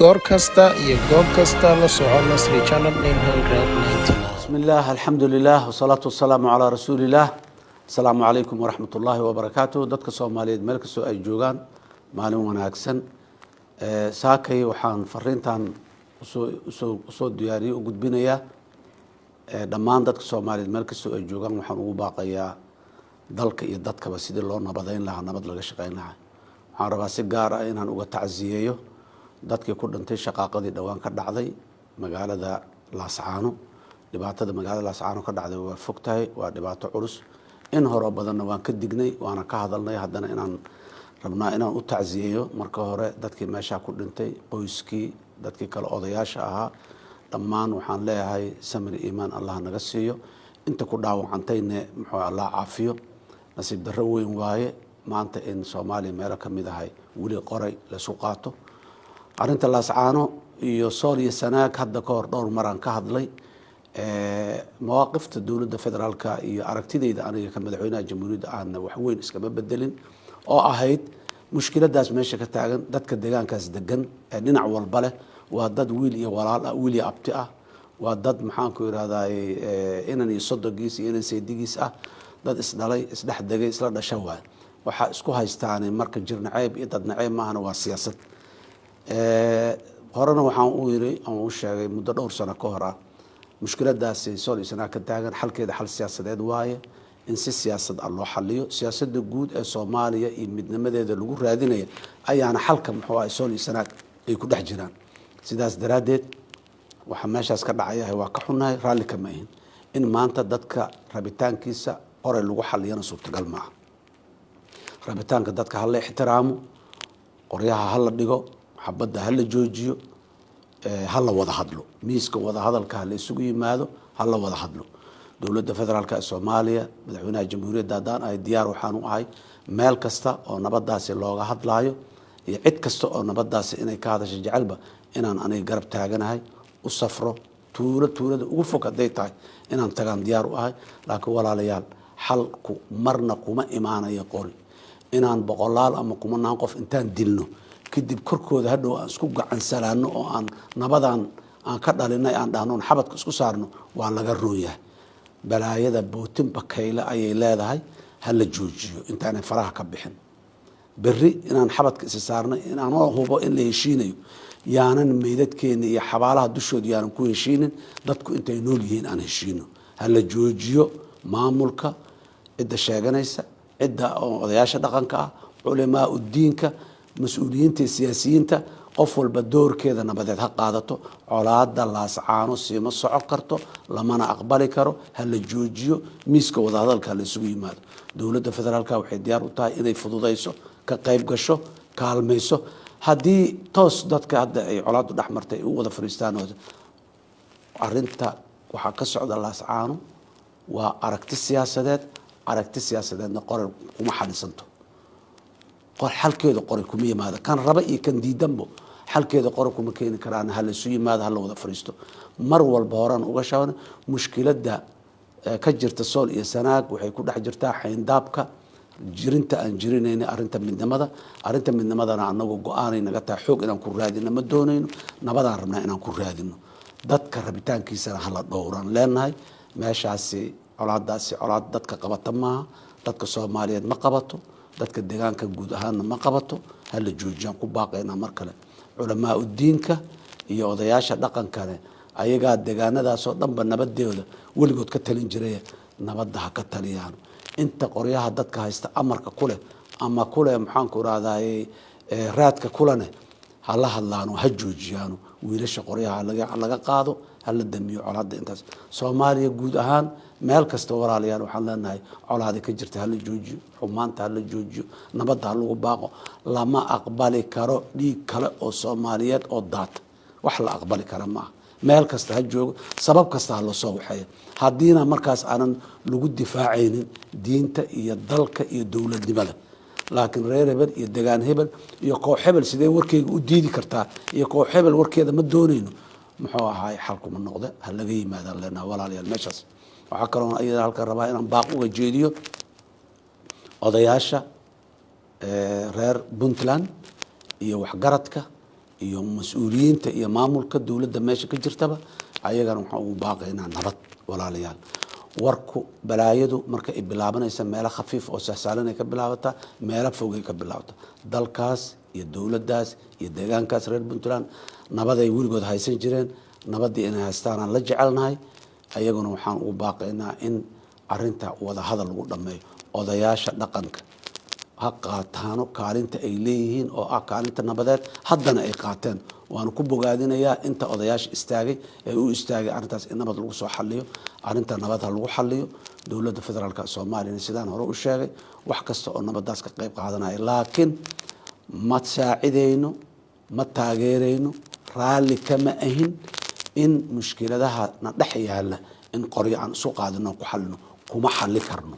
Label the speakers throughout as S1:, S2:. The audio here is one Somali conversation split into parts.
S1: goor kasta iyo goob kasta la soco Nasri Channel 999.
S2: بسم الله الحمد لله والصلاة والسلام على رسول الله. السلام عليكم ورحمة الله وبركاته. dadka Soomaaliyeed meel kastoo ay joogaan maalin wanaagsan. Saakay waxaan fariintan soo diyaariyay u gudbinayaa dhammaan dadka Soomaaliyeed meel kastoo ay joogaan waxaan ugu baaqayaa dalka iyo dadkaba sidii loo nabadeyn lahaa nabad laga shaqeyn lahaa. Waxaan rabaa si gaar ah inaan uga tacsiyeeyo dadkii ku dhintay shaqaaqadii dhawaan ka dhacday magaalada Laascaano. dhibaatada magaalada Laascaano ka dhacday waa fogtahay, waa dhibaato culus. in hore badanna waan ka dignay, waana ka hadalnay, haddana inaan rabnaa inaan u tacsiyeeyo marka hore dadkii meesha ku dhintay, qoyskii, dadkii kale odayaasha ahaa, dhammaan waxaan leeyahay samir iimaan Allah naga siiyo. inta ku dhaawacantayna muxuu Allah caafiyo. nasiib darro weyn waaye maanta in Soomaaliya meel ka mid ahay wali qoray la soo qaato. arinta Laascaano iyo Sool iyo Sanaag hadda ka hor dhowr mar aan ka hadlay. مواقفta dawladda federaalka iyo aragtidayda aniga ka madaxweynaha jamhuuriyadda aan wax weyn iskama bedelin oo ahayd mushkiladaas meesha ka taagan dadka deegaankaas degan ee dhinac walba leh waa dad wiil iyo walaal ah, wiil iyo abti ah, waa dad maxaan ku yiraahdaa inan iyo sodogiis iyo inan seedigiis ah, dad isdhalay isdhex degay isla dhasha waay. waxa isku haystaan marka jirnaceeb iyo dad naceeb maahana waa siyaasad. horena waxaan u yiri aan u sheegay muddo dhowr sano ka hor ah mushkiladaasi Sool iyo Sanaag ka taagan xalkeeda xal siyaasadeed waaye in si siyaasad ah loo xalliyo. siyaasadda guud ee Soomaaliya iyo midnimadeeda lagu raadinayo ayaana xalka muxuu ahaa Sool iyo Sanaag ay ku dhex jiraan. sidaas daraadeed waxa meeshaas ka dhacaya waa ka xunahay, raalli kama ahin in maanta dadka rabitaankiisa qoray lagu xalliyana suurtagal maaha. rabitaanka dadka ha la ixtiraamo, qoryaha ha la dhigo, xabadda ha la joojiyo, ha la wada hadlo. miiska wada hadalka ha la isugu yimaado, ha la wada hadlo. dawladda federaalka ee Soomaaliya madaxweynaha jamhuuriyadda haddaan ay diyaar waxaan u ahay meel kasta oo nabadaasi looga hadlaayo iyo cid kasta oo nabadaasi inay ka hadasho jecelba inaan aniga garab taaganahay, u safro tuulada ugu fog hadday tahay inaan tagaan diyaar u ahay. laakiin walaalayaal xalku marna kuma imaanayo qori inaan boqolaal ama kumanaan qof intaan dilno kadib korkooda hadhow aan isku gacan salaano oo aan nabadan aan ka dhalinay aan dhahno xabadka isku saarno waa laga rooyahay. balaayada bootin bakayle ayay leedahay, ha la joojiyo intaanay faraha ka bixin. berri inaan xabadka isa saarnay inaan hubo in la heshiinayo yaanan meydadkeena iyo xabaalaha dushooda yaanan ku heshiinin. dadku intay nool yihiin aan heshiino. ha la joojiyo maamulka cidda sheeganaysa, cidda odayaasha dhaqanka ah, culamaa udiinka, mas-uuliyiinta siyaasiyiinta, qof walba doorkeeda nabadeed ha qaadato. colaada Laascaano siima socon karto, lamana aqbali karo. ha la joojiyo, miiska wada hadalka la isugu yimaado. dawladda federaalka waxay diyaar u tahay inay fududayso, ka qayb gasho, kaalmayso. haddii toos dadka hadda ay colaadu dhex martay ay u wada fariistaan arinta waxaa ka socda Laascaano waa aragti siyaasadeedna qoran kuma xalisanto. xalkeeda qoray kuma yimaado, kan raba iyo kan diidanbo xalkeeda qoray kuma keeni karaan. ha la isu yimaado, ha la wada fariisto. mar walba horaan uga shaabana mushkiladda ka jirta Sool iyo Sanaag waxay ku dhex jirtaa xayndaabka jirinta aan jirinayna arinta midnimadana anagu go-aanay naga tahay xoog inaan ku raadino ma doonayno, nabadaan rabnaa inaan ku raadino. dadka rabitaankiisana hala dhowraan leenahay. meeshaasi colaadaasi colaad dadka qabata maaha, dadka Soomaaliyeed ma qabato, dadka deegaanka guud ahaanna ma qabato. ha la joojiyaan ku baaqaynaa mar kale culamaa udiinka iyo odayaasha dhaqankane ayagaa deegaanadaasoo dhanba nabadeeda weligood ka talin jiray, nabadda ha ka taliyaan. inta qoryaha dadka haysta amarka kuleh ama kuleh maxaan ku raahdaa raadka kulane ha la hadlaano, ha joojiyaano. wiilasha qoryaha laga qaado, ha la damiyo colaadda. intaas Soomaaliya guud ahaan meel kasta walaalayaal waxaan leenahay colaada ka jirta ha la joojiyo, xumaanta ha la joojiyo, nabadda ha lagu baaqo. lama aqbali karo dhiig kale oo Soomaaliyeed oo daata, wax la aqbali kara maaha. meel kasta ha joogo, sabab kasta ha loo soo waxeeyo. haddiina markaas aanan lagu difaacaynin diinta iyo dalka iyo dowladnimada. laakiin reer hebel iyo degaan hebel iyo koox hebel sidee warkeyga u diidi kartaa iyo koox hebel warkeeda ma doonayno, muxuu ahaay xalkuma noqde. ha laga yimaadaan leenahay walaalayaal meeshaas. waxaa kaloo iyada halkan rabaa inaan baaq uga jeediyo odayaasha reer Puntland iyo waxgaradka iyo mas'uuliyiinta iyo maamulka dawladda meesha ka jirtaba ayagana waxaan ugu baaqaynaa nabad walaalayaal warku balaayadu marka ay bilaabanaysa meelo khafiif oo sahsaalan ay ka bilaabataa meelo fog ay ka bilaabataa dalkaas iyo dawladdaas iyo deegaankaas reer Puntland nabad ay weligood haysan jireen nabadii inay haystaan aan la jecelnahay ayaguna waxaan ugu baaqaynaa in arinta wada hadal lagu dhameeyo odayaasha dhaqanka ha qaataano kaalinta ay leeyihiin oo ah kaalinta nabadeed haddana ay qaateen waanu ku bogaadinayaa inta odayaasha istaagay ee u istaagay arintaas in nabad lagu soo xalliyo arinta nabad ha lagu xalliyo dawladda federaalka Soomaaliya sidaan hore u sheegay wax kasta oo nabadaas ka qayb qaadanaya laakiin ma saacideyno ma taageereyno raali kama ahin in mushkiladaha na dhex yaala in qoryo aan isu qaadino ku xallino kuma xalli karno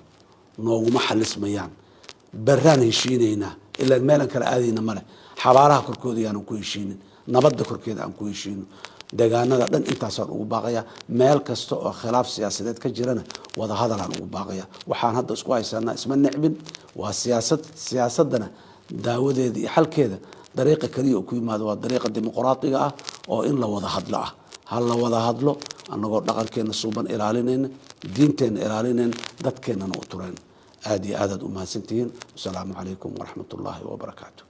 S2: nooguma xalismayaan baraan heshiinayna ilaa meelan kala aadayna male xabaaraha korkooda yaan ku heshiinin nabadda korkeeda aan ku heshiino deegaanada dhan intaas aan ugu baaqaya meel kasta oo khilaaf siyaasadeed ka jirana wada hadal aan ugu baaqaya waxaan hadda isku haysanaa isma nicbin waa siyaasadana daawadeeda iyo xalkeeda dariiqa kaliya oo ku yimaado waa dariiqa dimuqraadiga ah oo in la wada hadlo ah hal la wada hadlo annagoo dhaqankeena suuban ilaalinayna diinteena ilaalinayna dadkeenana u tureen aad iyo aad u mahadsantihiin. Assalaamu calaykum waraxmatullaahi wabarakaatuh.